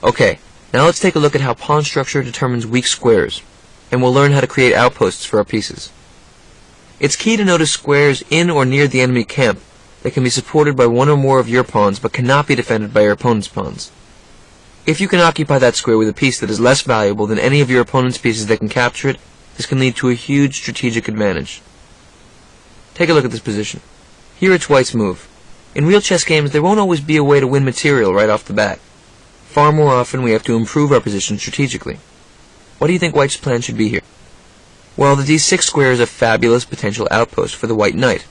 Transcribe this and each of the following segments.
Okay, now let's take a look at how pawn structure determines weak squares, and we'll learn how to create outposts for our pieces. It's key to notice squares in or near the enemy camp that can be supported by one or more of your pawns but cannot be defended by your opponent's pawns. If you can occupy that square with a piece that is less valuable than any of your opponent's pieces that can capture it, this can lead to a huge strategic advantage. Take a look at this position. Here it's white's move. In real chess games, there won't always be a way to win material right off the bat. Far more often, we have to improve our position strategically. What do you think white's plan should be here? Well, the d6 square is a fabulous potential outpost for the white knight.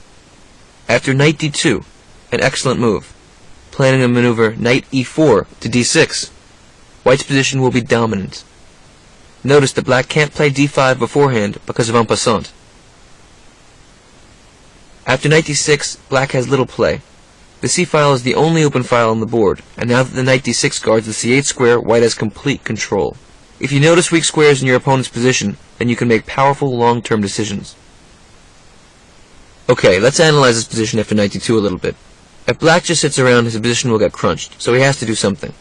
After knight d2, an excellent move, planning a maneuver knight e4 to d6, white's position will be dominant. Notice that black can't play d5 beforehand because of en passant. After knight d6, black has little play. The c file is the only open file on the board, and now that the knight d6 guards the c8 square, white has complete control. If you notice weak squares in your opponent's position, then you can make powerful long-term decisions. Okay, let's analyze this position after knight d2 a little bit. If black just sits around, his position will get crunched, so he has to do something.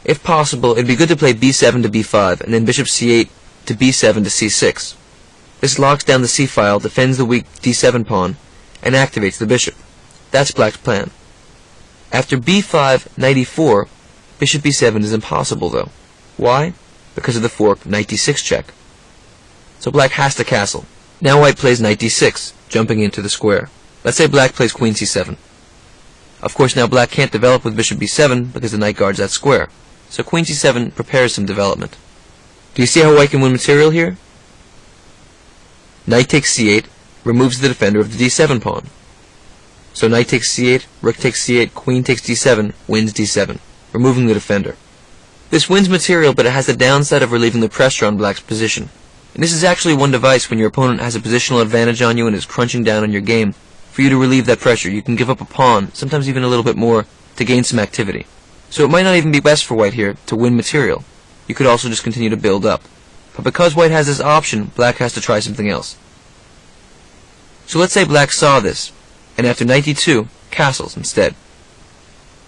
If possible, it'd be good to play b7 to b5, and then bishop c8 to b7 to c6. This locks down the c file, defends the weak d7 pawn, and activates the bishop. That's black's plan. After b5, knight e4, bishop b7 is impossible though. Why? Because of the fork knight d6 check. So black has to castle. Now white plays knight d6, jumping into the square. Let's say black plays queen c7. Of course now black can't develop with bishop b7 because the knight guards that square. So queen c7 prepares some development. Do you see how white can win material here? Knight takes c8, removes the defender of the d7 pawn. So knight takes c8, rook takes c8, queen takes d7, wins d7, removing the defender. This wins material, but it has the downside of relieving the pressure on black's position. And this is actually one device when your opponent has a positional advantage on you and is crunching down on your game. For you to relieve that pressure, you can give up a pawn, sometimes even a little bit more, to gain some activity. So it might not even be best for white here to win material. You could also just continue to build up. But because white has this option, black has to try something else. So let's say black saw this, and after knight d2, castles instead.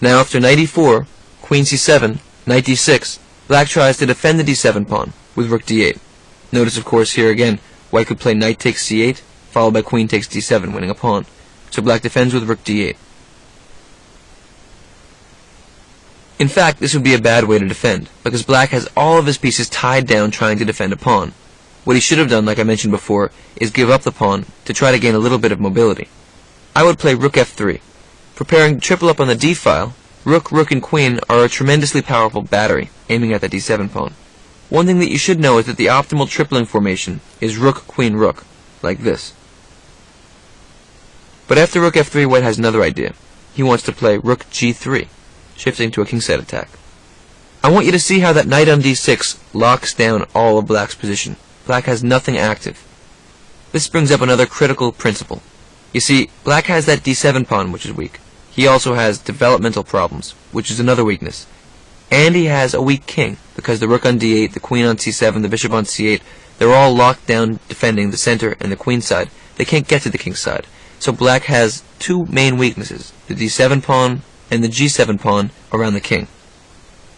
Now after knight e4, queen c7, knight d6, black tries to defend the d7 pawn with rook d8. Notice of course here again, white could play knight takes c8, followed by queen takes d7, winning a pawn. So black defends with rook d8. In fact, this would be a bad way to defend, because black has all of his pieces tied down trying to defend a pawn. What he should have done, like I mentioned before, is give up the pawn to try to gain a little bit of mobility. I would play rook f3. Preparing to triple up on the d file, rook, rook, and queen are a tremendously powerful battery, aiming at the d7 pawn. One thing that you should know is that the optimal tripling formation is rook, queen, rook, like this. But after rook f3, white has another idea. He wants to play rook g3, shifting to a kingside attack. I want you to see how that knight on d6 locks down all of black's position. Black has nothing active. This brings up another critical principle. You see, black has that d7 pawn, which is weak. He also has developmental problems, which is another weakness. And he has a weak king, because the rook on d8, the queen on c7, the bishop on c8, they're all locked down defending the center and the queen side. They can't get to the king's side. So black has two main weaknesses, the d7 pawn and the g7 pawn around the king.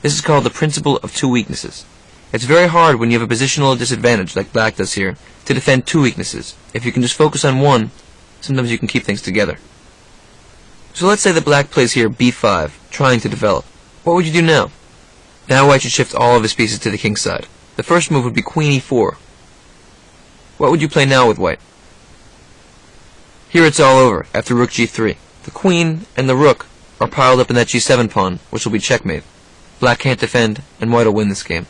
This is called the principle of two weaknesses. It's very hard when you have a positional disadvantage, like black does here, to defend two weaknesses. If you can just focus on one, sometimes you can keep things together. So let's say that black plays here b5, trying to develop. What would you do now? Now white should shift all of his pieces to the king's side. The first move would be queen e4. What would you play now with white? Here it's all over, after rook g3. The queen and the rook are piled up in that g7 pawn, which will be checkmate. Black can't defend, and white will win this game.